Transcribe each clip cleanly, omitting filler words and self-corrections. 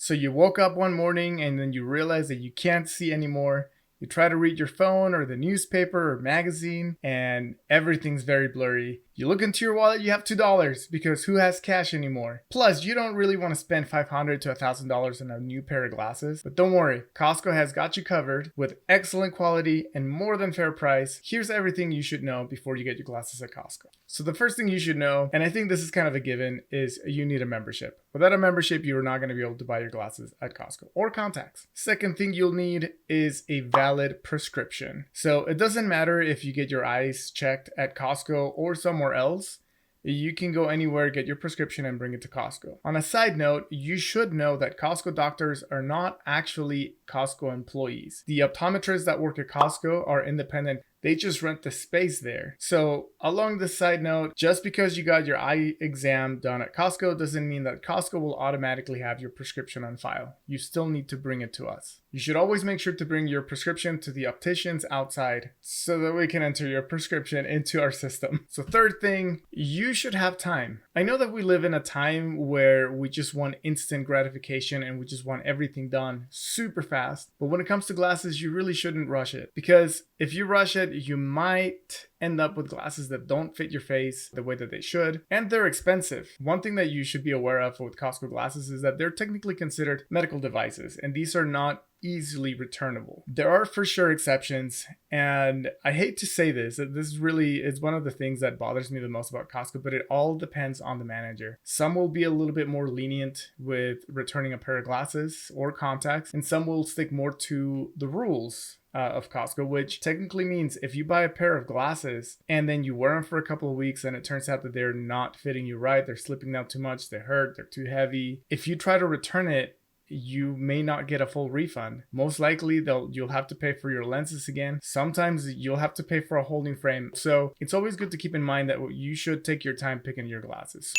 So you woke up one morning and then you realize that you can't see anymore. You try to read your phone or the newspaper or magazine, and everything's very blurry. You look into your wallet, you have $2 because who has cash anymore? Plus, you don't really want to spend $500 to $1,000 on a new pair of glasses. But don't worry, Costco has got you covered with excellent quality and more than fair price. Here's everything you should know before you get your glasses at Costco. So the first thing you should know, and I think this is kind of a given, is you need a membership. Without a membership, you are not going to be able to buy your glasses at Costco or contacts. Second thing you'll need is a valid prescription. So it doesn't matter if you get your eyes checked at Costco or somewhere else. You can go anywhere, get your prescription, and bring it to Costco. On a side note, you should know that Costco doctors are not actually Costco employees. The optometrists that work at Costco are independent. They just rent the space there. So along the side note, just because you got your eye exam done at Costco doesn't mean that Costco will automatically have your prescription on file. You still need to bring it to us. You should always make sure to bring your prescription to the opticians outside so that we can enter your prescription into our system. So third thing, you should have time. I know that we live in a time where we just want instant gratification and we just want everything done super fast. But when it comes to glasses, you really shouldn't rush it, because if you rush it, you might end up with glasses that don't fit your face the way that they should, and they're expensive. One thing that you should be aware of with Costco glasses is that they're technically considered medical devices, and these are not easily returnable. There are for sure exceptions, and I hate to say this, this really is one of the things that bothers me the most about Costco, but it all depends on the manager. Some will be a little bit more lenient with returning a pair of glasses or contacts, and some will stick more to the rules of Costco, which technically means if you buy a pair of glasses and then you wear them for a couple of weeks and it turns out that they're not fitting you right, they're slipping down too much, they hurt, they're too heavy, if you try to return it, you may not get a full refund. Most likely you'll have to pay for your lenses again. Sometimes you'll have to pay for a holding frame. So it's always good to keep in mind that you should take your time picking your glasses.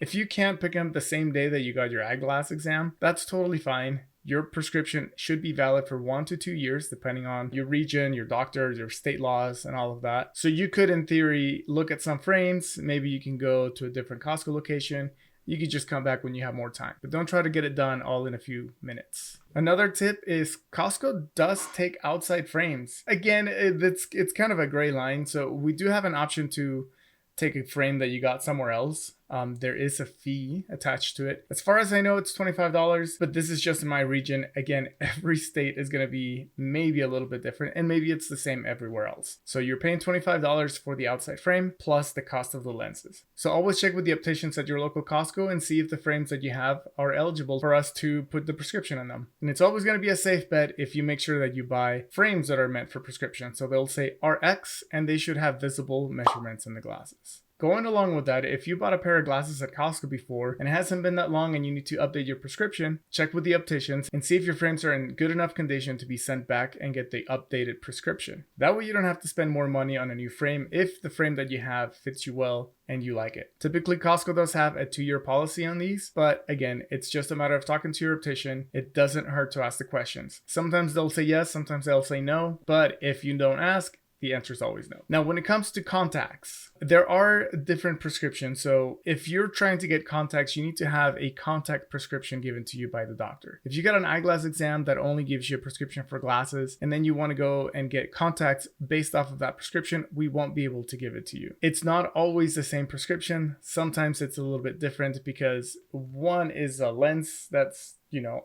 If you can't pick them the same day that you got your eyeglass exam, that's totally fine. Your prescription should be valid for 1 to 2 years, depending on your region, your doctor, your state laws, and all of that. So you could, in theory, look at some frames. Maybe you can go to a different Costco location. You could just come back when you have more time, but don't try to get it done all in a few minutes. Another tip is Costco does take outside frames. Again, it's kind of a gray line. So we do have an option to take a frame that you got somewhere else. There is a fee attached to it. As far as I know, it's $25, but this is just in my region. Again, every state is going to be maybe a little bit different, and maybe it's the same everywhere else. So you're paying $25 for the outside frame plus the cost of the lenses. So always check with the opticians at your local Costco and see if the frames that you have are eligible for us to put the prescription on them. And it's always going to be a safe bet if you make sure that you buy frames that are meant for prescription. So they'll say RX, and they should have visible measurements in the glasses. Going along with that, if you bought a pair of glasses at Costco before and it hasn't been that long and you need to update your prescription, check with the opticians and see if your frames are in good enough condition to be sent back and get the updated prescription. That way you don't have to spend more money on a new frame if the frame that you have fits you well and you like it. Typically, Costco does have a 2-year policy on these, but again, it's just a matter of talking to your optician. It doesn't hurt to ask the questions. Sometimes they'll say yes, sometimes they'll say no, but if you don't ask, the answer is always no. Now, when it comes to contacts, there are different prescriptions. So if you're trying to get contacts, you need to have a contact prescription given to you by the doctor. If you got an eyeglass exam that only gives you a prescription for glasses, and then you want to go and get contacts based off of that prescription, we won't be able to give it to you. It's not always the same prescription. Sometimes it's a little bit different because one is a lens that's,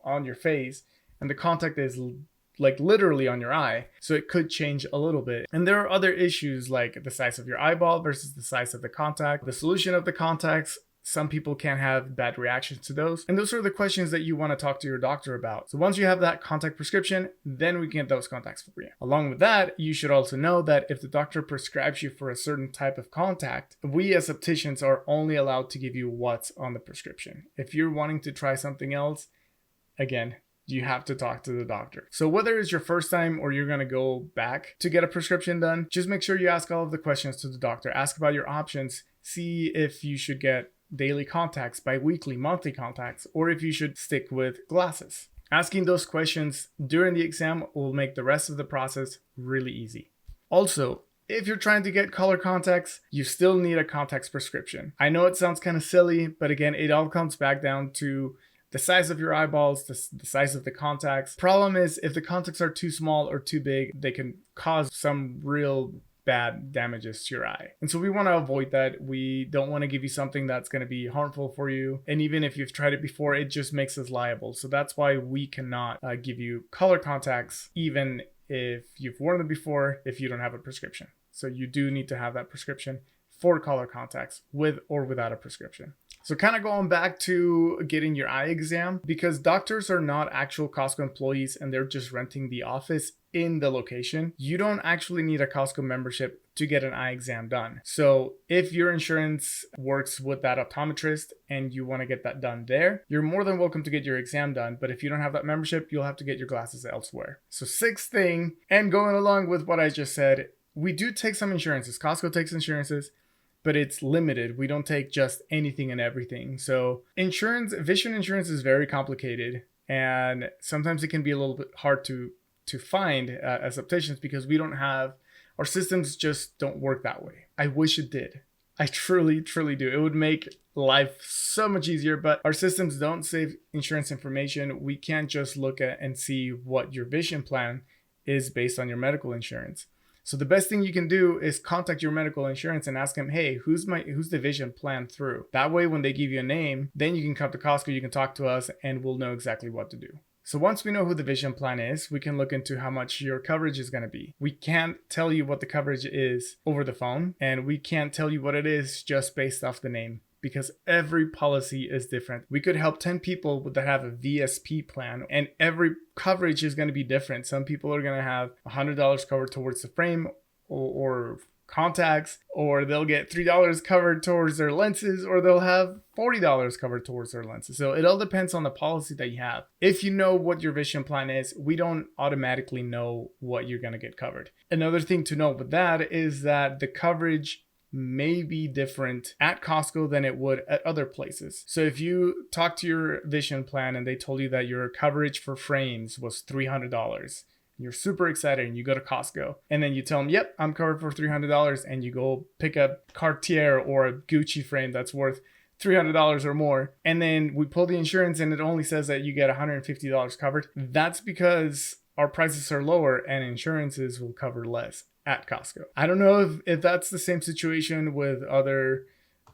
on your face, and the contact is like literally on your eye, so it could change a little bit. And there are other issues like the size of your eyeball versus the size of the contact, the solution of the contacts. Some people can have bad reactions to those, and those are the questions that you want to talk to your doctor about. So once you have that contact prescription, then we can get those contacts for you. Along with that, you should also know that if the doctor prescribes you for a certain type of contact, we as opticians are only allowed to give you what's on the prescription. If you're wanting to try something else, again, you have to talk to the doctor. So whether it's your first time or you're going to go back to get a prescription done, just make sure you ask all of the questions to the doctor. Ask about your options. See if you should get daily contacts, bi-weekly, monthly contacts, or if you should stick with glasses. Asking those questions during the exam will make the rest of the process really easy. Also, if you're trying to get color contacts, you still need a contacts prescription. I know it sounds kind of silly, but again, it all comes back down to the size of your eyeballs, the size of the contacts. Problem is, if the contacts are too small or too big, they can cause some real bad damages to your eye. And so we want to avoid that. We don't want to give you something that's going to be harmful for you. And even if you've tried it before, it just makes us liable. So that's why we cannot give you color contacts, even if you've worn them before, if you don't have a prescription. So you do need to have that prescription for color contacts, with or without a prescription. So kind of going back to getting your eye exam, because doctors are not actual Costco employees and they're just renting the office in the location, you don't actually need a Costco membership to get an eye exam done. So if your insurance works with that optometrist and you want to get that done there, you're more than welcome to get your exam done. But if you don't have that membership, you'll have to get your glasses elsewhere. So sixth thing, and going along with what I just said, we do take some insurances. Costco takes insurances, but it's limited. We don't take just anything and everything. So insurance, vision insurance is very complicated, and sometimes it can be a little bit hard to find as opticians because we don't have, our systems just don't work that way. I wish it did. I truly, truly do. It would make life so much easier, but our systems don't save insurance information. We can't just look at and see what your vision plan is based on your medical insurance. So the best thing you can do is contact your medical insurance and ask them, hey, who's the vision plan through? That way, when they give you a name, then you can come to Costco, you can talk to us, and we'll know exactly what to do. So once we know who the vision plan is, we can look into how much your coverage is going to be. We can't tell you what the coverage is over the phone, and we can't tell you what it is just based off the name, because every policy is different. We could help 10 people that have a VSP plan, and every coverage is going to be different. Some people are going to have $100 covered towards the frame or contacts, or they'll get $3 covered towards their lenses, or they'll have $40 covered towards their lenses. So it all depends on the policy that you have. If you know what your vision plan is, we don't automatically know what you're going to get covered. Another thing to note with that is that the coverage may be different at Costco than it would at other places. So if you talk to your vision plan and they told you that your coverage for frames was $300, you're super excited and you go to Costco and then you tell them, yep, I'm covered for $300, and you go pick a Cartier or a Gucci frame that's worth $300 or more, and then we pull the insurance and it only says that you get $150 covered. That's because our prices are lower and insurances will cover less at Costco. I don't know if that's the same situation with other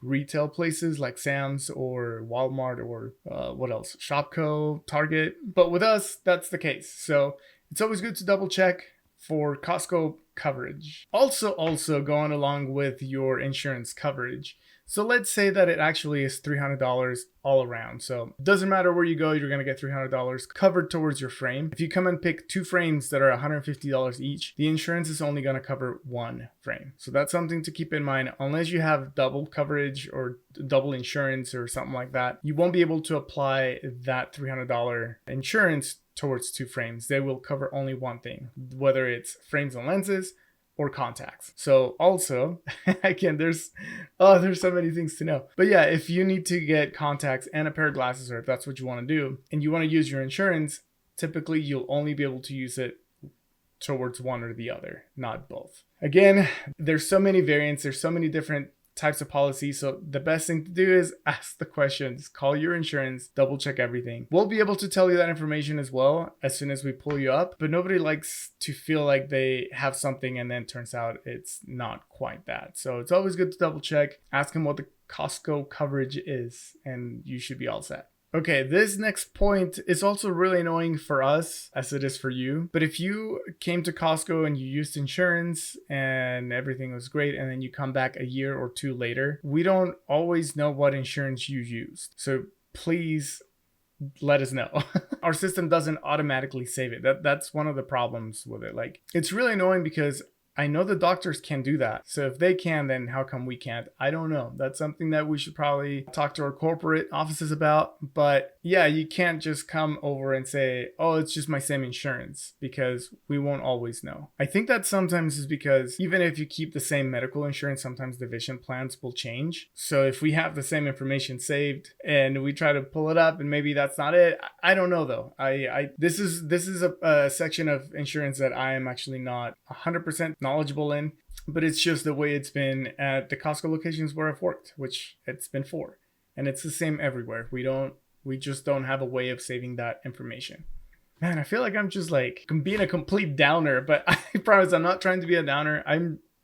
retail places like Sam's or Walmart or what else? Shopko, Target. But with us, that's the case. So it's always good to double check for Costco coverage. Also going along with your insurance coverage. So let's say that it actually is $300 all around. So it doesn't matter where you go, you're going to get $300 covered towards your frame. If you come and pick two frames that are $150 each, the insurance is only going to cover one frame. So that's something to keep in mind. Unless you have double coverage or double insurance or something like that, you won't be able to apply that $300 insurance towards two frames. They will cover only one thing, whether it's frames and lenses or contacts. So also, again, there's so many things to know. But yeah, if you need to get contacts and a pair of glasses, or if that's what you want to do, and you want to use your insurance, typically you'll only be able to use it towards one or the other, not both. Again, there's so many variants, there's so many different types of policies. So the best thing to do is ask the questions, call your insurance, double check everything. We'll be able to tell you that information as well as soon as we pull you up, but nobody likes to feel like they have something and then turns out it's not quite that. So it's always good to double check, ask them what the Costco coverage is, and you should be all set. Okay, this next point is also really annoying for us as it is for you. But if you came to Costco and you used insurance and everything was great, and then you come back a year or two later, we don't always know what insurance you used. So please let us know. Our system doesn't automatically save it. That's one of the problems with it. Like, it's really annoying because I know the doctors can do that. So if they can, then how come we can't? I don't know. That's something that we should probably talk to our corporate offices about. But yeah, you can't just come over and say, oh, it's just my same insurance, because we won't always know. I think that sometimes is because even if you keep the same medical insurance, sometimes the vision plans will change. So if we have the same information saved and we try to pull it up and maybe that's not it, I don't know though. This is a section of insurance that I am actually not 100% knowledgeable in, but it's just the way it's been at the Costco locations where I've worked, which it's been 4, and it's the same everywhere. We don't We just don't have a way of saving that information. Man, I feel like I'm being a complete downer, but I promise I'm not trying to be a downer.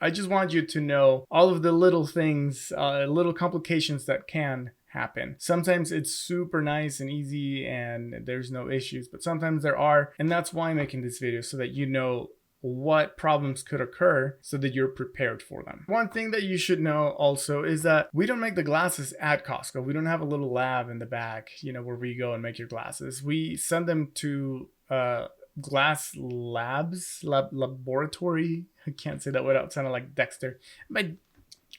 I just want you to know all of the little things, little complications that can happen. Sometimes it's super nice and easy and there's no issues, but sometimes there are, and that's why I'm making this video, so that you know what problems could occur so that you're prepared for them. One thing that you should know also is that we don't make the glasses at Costco. We don't have a little lab in the back, where we go and make your glasses. We send them to glass laboratory. I can't say that without sounding like Dexter. My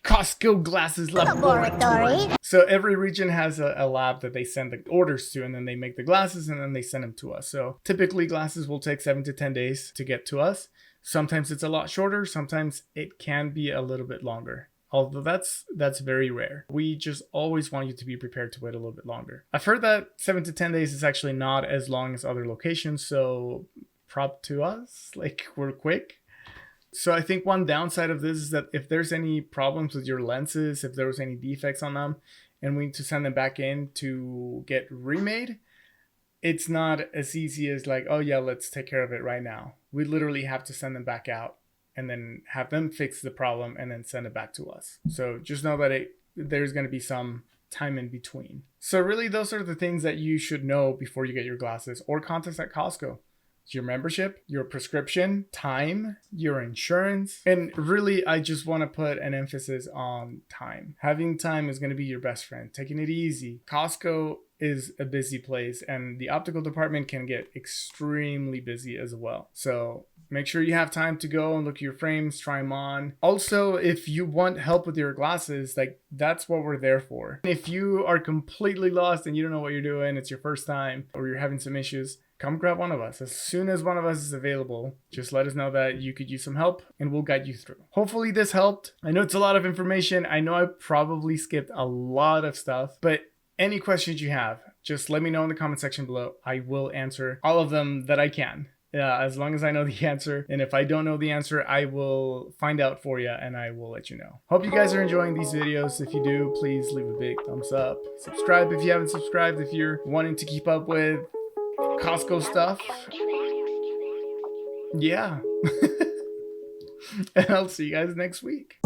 Costco glasses laboratory. So every region has a lab that they send the orders to, and then they make the glasses and then they send them to us. So typically glasses will take 7 to 10 days to get to us. Sometimes it's a lot shorter. Sometimes it can be a little bit longer. Although that's very rare. We just always want you to be prepared to wait a little bit longer. I've heard that 7 to 10 days is actually not as long as other locations. So prop to us, like we're quick. So I think one downside of this is that if there's any problems with your lenses, if there was any defects on them, and we need to send them back in to get remade, it's not as easy as like, oh yeah, let's take care of it right now. We literally have to send them back out and then have them fix the problem and then send it back to us. So just know that there's going to be some time in between. So really those are the things that you should know before you get your glasses or contacts at Costco. Your membership, your prescription, time, your insurance. And really, I just want to put an emphasis on time. Having time is going to be your best friend. Taking it easy. Costco is a busy place and the optical department can get extremely busy as well. So make sure you have time to go and look at your frames, try them on. Also, if you want help with your glasses, like that's what we're there for. If you are completely lost and you don't know what you're doing, it's your first time or you're having some issues, come grab one of us. As soon as one of us is available, just let us know that you could use some help and we'll guide you through. Hopefully this helped. I know it's a lot of information. I know I probably skipped a lot of stuff, but any questions you have, just let me know in the comment section below. I will answer all of them that I can. As long as I know the answer. And if I don't know the answer, I will find out for you and I will let you know. Hope you guys are enjoying these videos. If you do, please leave a big thumbs up. Subscribe if you haven't subscribed, if you're wanting to keep up with Costco stuff. Yeah. And I'll see you guys next week.